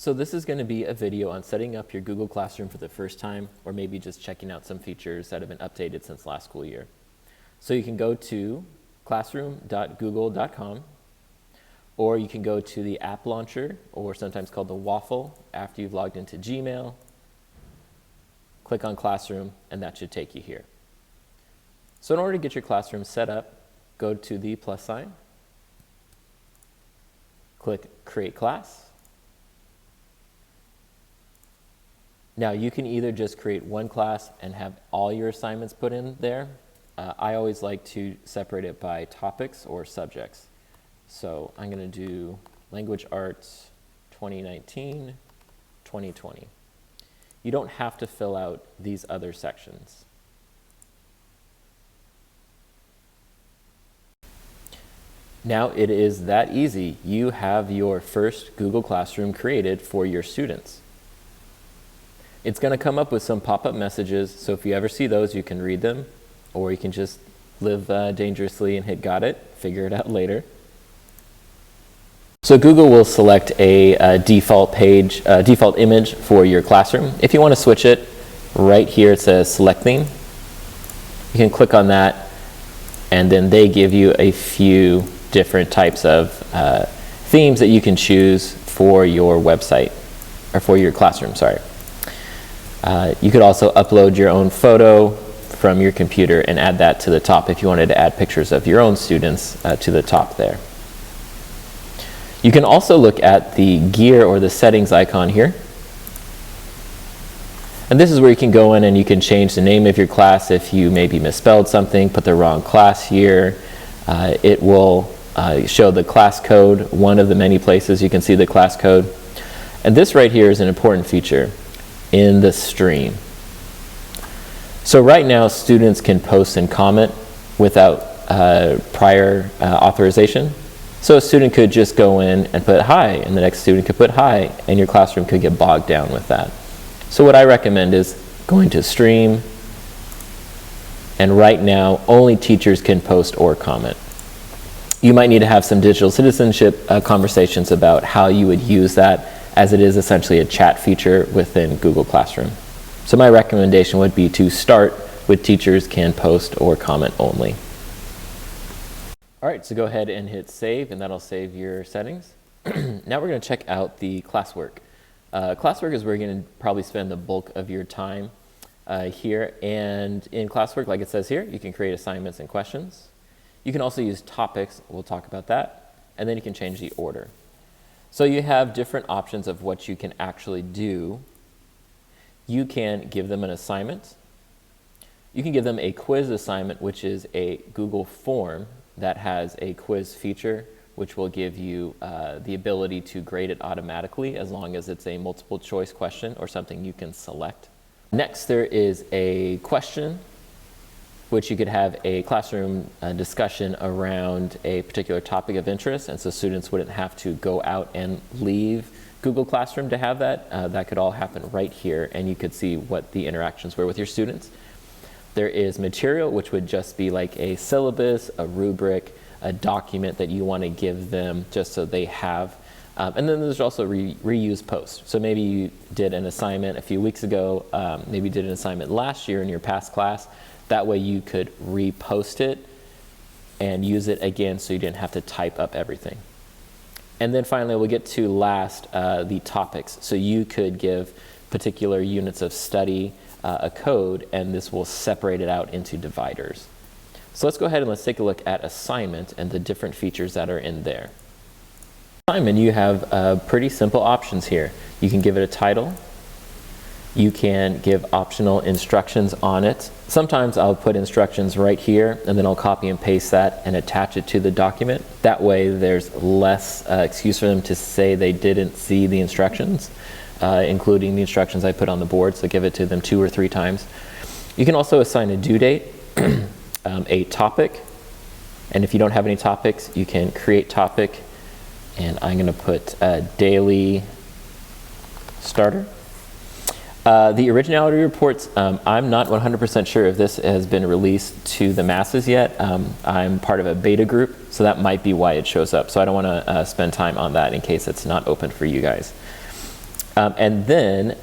So this is going to be a video on setting up your Google Classroom for the first time, or maybe just checking out some features that have been updated since last school year. So you can go to classroom.google.com, or you can go to the app launcher, or sometimes called the waffle, after you've logged into Gmail. Click on Classroom, and that should take you here. So in order to get your classroom set up, go to the plus sign, click Create Class. Now you can either just create one class and have all your assignments put in there. I always like to separate it by topics or subjects. So I'm going to do Language Arts 2019, 2020. You don't have to fill out these other sections. Now it is that easy. You have your first Google Classroom created for your students. It's going to come up with some pop-up messages, so if you ever see those, you can read them, or you can just live dangerously and hit got it, figure it out later. So Google will select a default image for your classroom. If you want to switch it, right here it says select theme. You can click on that, and then they give you a few different types of themes that you can choose for your website, or for your classroom, sorry. You could also upload your own photo from your computer and add that to the top if you wanted to add pictures of your own students to the top there. You can also look at the gear or the settings icon here. And this is where you can go in and you can change the name of your class if you maybe misspelled something, put the wrong class here. It will show the class code, one of the many places you can see the class code. And this right here is an important feature in the stream. So right now students can post and comment without prior authorization. So a student could just go in and put hi, and the next student could put hi, and your classroom could get bogged down with that. So what I recommend is going to stream, and right now only teachers can post or comment. You might need to have some digital citizenship conversations about how you would use that, as it is essentially a chat feature within Google Classroom. So my recommendation would be to start with teachers can post or comment only. All right, so go ahead and hit save, and that'll save your settings. Now we're going to check out the classwork. Classwork is where you're going to probably spend the bulk of your time here. And in classwork, like it says here, you can create assignments and questions. You can also use topics. We'll talk about that. And then you can change the order. So you have different options of what you can actually do. You can give them an assignment. You can give them a quiz assignment, which is a Google form that has a quiz feature, which will give you the ability to grade it automatically as long as it's a multiple choice question or something you can select. Next, there is a question, which you could have a classroom discussion around a particular topic of interest, and so students wouldn't have to go out and leave Google Classroom to have that. That could all happen right here, and you could see what the interactions were with your students. There is material, which would just be like a syllabus, a rubric, a document that you want to give them just so they have. And then there's also reuse posts. So maybe you did an assignment a few weeks ago, maybe you did an assignment last year in your past class. That way you could repost it and use it again so you didn't have to type up everything. And then finally we'll get to last the topics. So you could give particular units of study a code, and this will separate it out into dividers. So let's go ahead and let's take a look at assignment and the different features that are in there. Assignment, you have pretty simple options here. You can give it a title. You can give optional instructions on it. Sometimes I'll put instructions right here, and then I'll copy and paste that and attach it to the document. That way there's less excuse for them to say they didn't see the instructions, including the instructions I put on the board, so give it to them 2 or 3 times. You can also assign a due date, a topic, and if you don't have any topics, you can create topic, and I'm going to put daily starter. The originality reports, I'm not 100% sure if this has been released to the masses yet. I'm part of a beta group, so that might be why it shows up. So I don't want to spend time on that in case it's not open for you guys. And then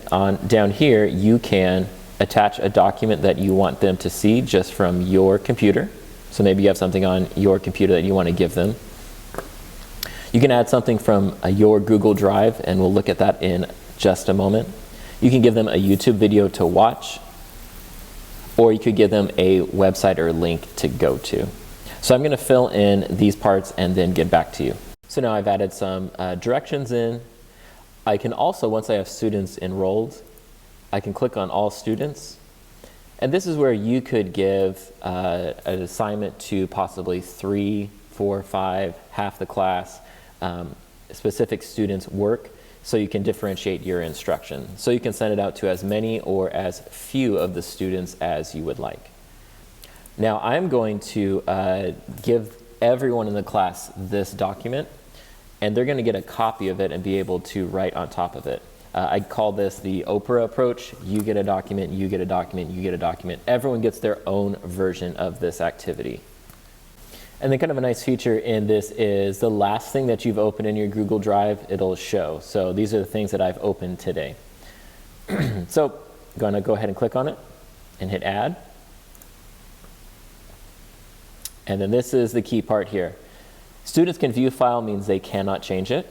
down here, you can attach a document that you want them to see just from your computer. So maybe you have something on your computer that you want to give them. You can add something from your Google Drive, and we'll look at that in just a moment. You can give them a YouTube video to watch, or you could give them a website or link to go to. So I'm going to fill in these parts and then get back to you. So now I've added some directions in. I can also, once I have students enrolled, I can click on all students. And this is where you could give an assignment to possibly 3, 4, 5, half the class, specific students' work, so you can differentiate your instruction. So you can send it out to as many or as few of the students as you would like. Now I'm going to give everyone in the class this document, and they're going to get a copy of it and be able to write on top of it. I call this the Oprah approach. You get a document, you get a document, you get a document. Everyone gets their own version of this activity. And then kind of a nice feature in this is the last thing that you've opened in your Google Drive, it'll show. So these are the things that I've opened today. So I'm going to go ahead and click on it and hit add. And then this is the key part here. Students can view file means they cannot change it.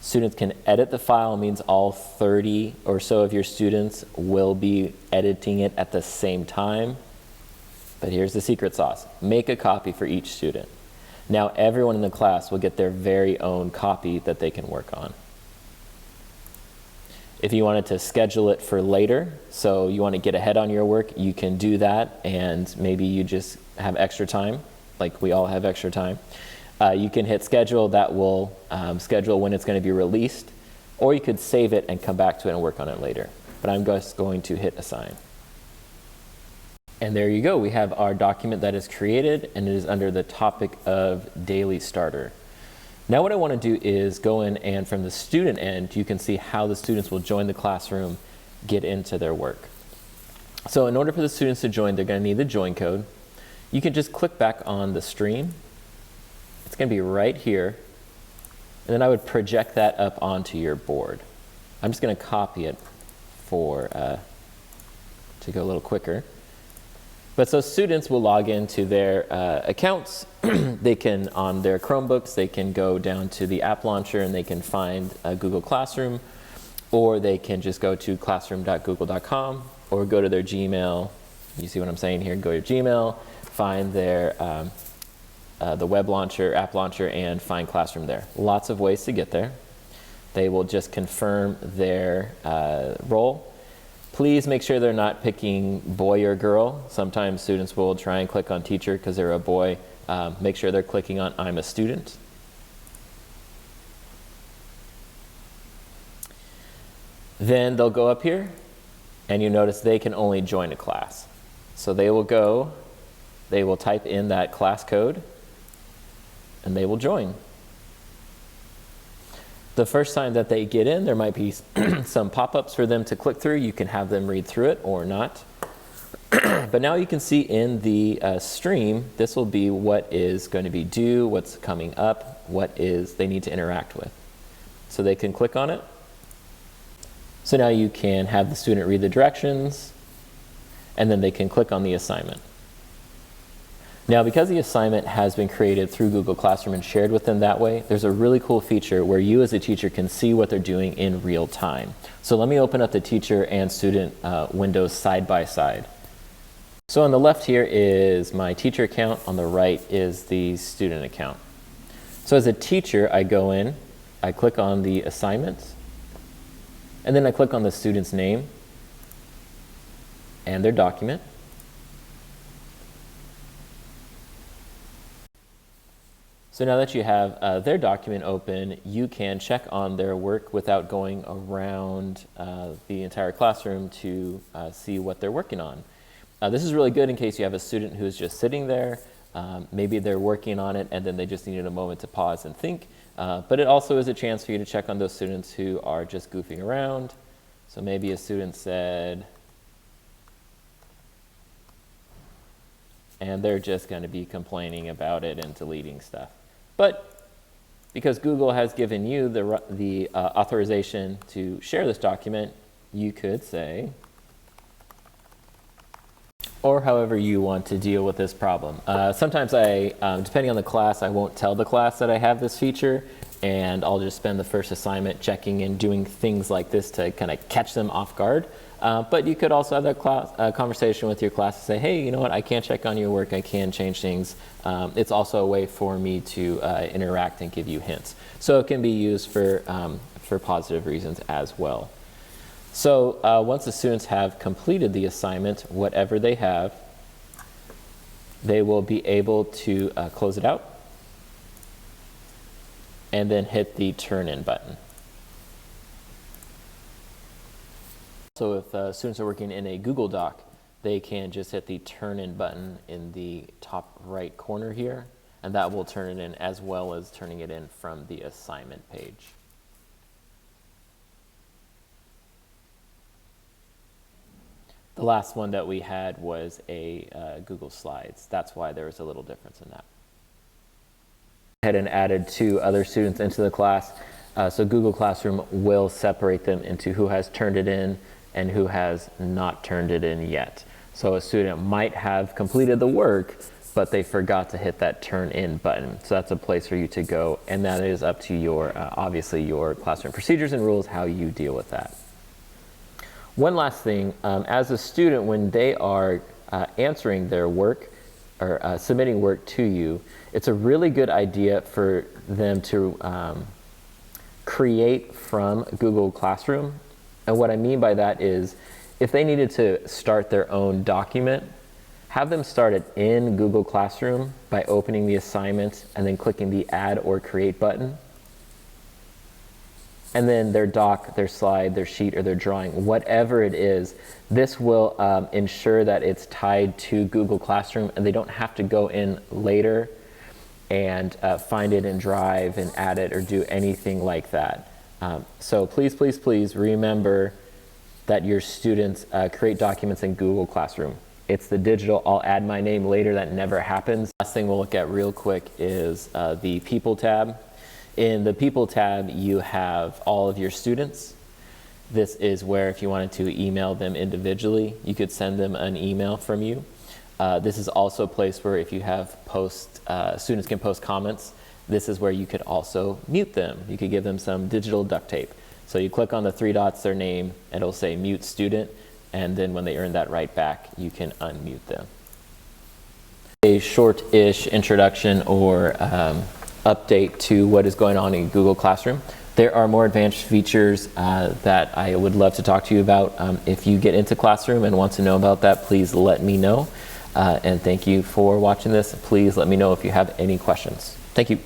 Students can edit the file means all 30 or so of your students will be editing it at the same time. But here's the secret sauce. Make a copy for each student. Now everyone in the class will get their very own copy that they can work on. If you wanted to schedule it for later, so you want to get ahead on your work, you can do that, and maybe you just have extra time, like we all have extra time. You can hit schedule. That will schedule when it's going to be released, or you could save it and come back to it and work on it later. But I'm just going to hit assign. And there you go. We have our document that is created, and it is under the topic of Daily Starter. Now what I want to do is go in, and from the student end, you can see how the students will join the classroom, get into their work. So in order for the students to join, they're going to need the join code. You can just click back on the stream. It's going to be right here. And then I would project that up onto your board. I'm just going to copy it to go a little quicker. But so students will log into their accounts. They can, on their Chromebooks, they can go down to the app launcher and they can find Google Classroom, or they can just go to classroom.google.com or go to their Gmail. You see what I'm saying here? Go to Gmail, find their the web launcher, app launcher, and find Classroom there. Lots of ways to get there. They will just confirm their role. Please make sure they're not picking boy or girl. Sometimes students will try and click on teacher because they're a boy. Make sure they're clicking on I'm a student. Then they'll go up here, and you notice they can only join a class. So they will go, they will type in that class code, and they will join. The first time that they get in, there might be some pop-ups for them to click through. You can have them read through it or not. But now you can see in the stream, this will be what is going to be due, what's coming up, what is they need to interact with. So they can click on it. So now you can have the student read the directions, and then they can click on the assignment. Now, because the assignment has been created through Google Classroom and shared with them that way, there's a really cool feature where you as a teacher can see what they're doing in real time. So let me open up the teacher and student windows side by side. So on the left here is my teacher account, on the right is the student account. So as a teacher, I go in, I click on the assignments, and then I click on the student's name and their document. So now that you have their document open, you can check on their work without going around the entire classroom to see what they're working on. This is really good in case you have a student who's just sitting there. Maybe they're working on it and then they just needed a moment to pause and think. But it also is a chance for you to check on those students who are just goofing around. So maybe a student said, and they're just going to be complaining about it and deleting stuff. But Because Google has given you the authorization to share this document, you could say, or however you want to deal with this problem. Sometimes depending on the class, I won't tell the class that I have this feature, and I'll just spend the first assignment checking and doing things like this to kind of catch them off guard. But you could also have that conversation with your class and say, hey, you know what, I can check on your work, I can change things. It's also a way for me to interact and give you hints. So it can be used for positive reasons as well. So once the students have completed the assignment, whatever they have, they will be able to close it out and then hit the turn in button. So if students are working in a Google Doc, they can just hit the turn in button in the top right corner here, and that will turn it in, as well as turning it in from the assignment page. The last one that we had was a Google Slides. That's why there was a little difference in that. Ahead and added 2 other students into the class. So Google Classroom will separate them into who has turned it in and who has not turned it in yet. So a student might have completed the work, but they forgot to hit that turn in button. So that's a place for you to go, and that is up to your, obviously your classroom procedures and rules, how you deal with that. One last thing, as a student, when they are answering their work or submitting work to you, it's a really good idea for them to create from Google Classroom. And what I mean by that is, if they needed to start their own document, have them start it in Google Classroom by opening the assignment and then clicking the Add or Create button. And then their doc, their slide, their sheet, or their drawing, whatever it is, this will ensure that it's tied to Google Classroom and they don't have to go in later and find it in Drive and add it or do anything like that. So please, please, please remember that your students create documents in Google Classroom. It's the digital, I'll add my name later, that never happens. Last thing we'll look at real quick is the People tab. In the People tab, you have all of your students. This is where if you wanted to email them individually, you could send them an email from you. This is also a place where if you have students can post comments. This is where you could also mute them. You could give them some digital duct tape. So you click on the 3 dots, their name, and it'll say mute student, and then when they earn that right back, you can unmute them. A short-ish introduction or update to what is going on in Google Classroom. There are more advanced features that I would love to talk to you about. If you get into Classroom and want to know about that, please let me know. And thank you for watching this. Please let me know if you have any questions. Thank you.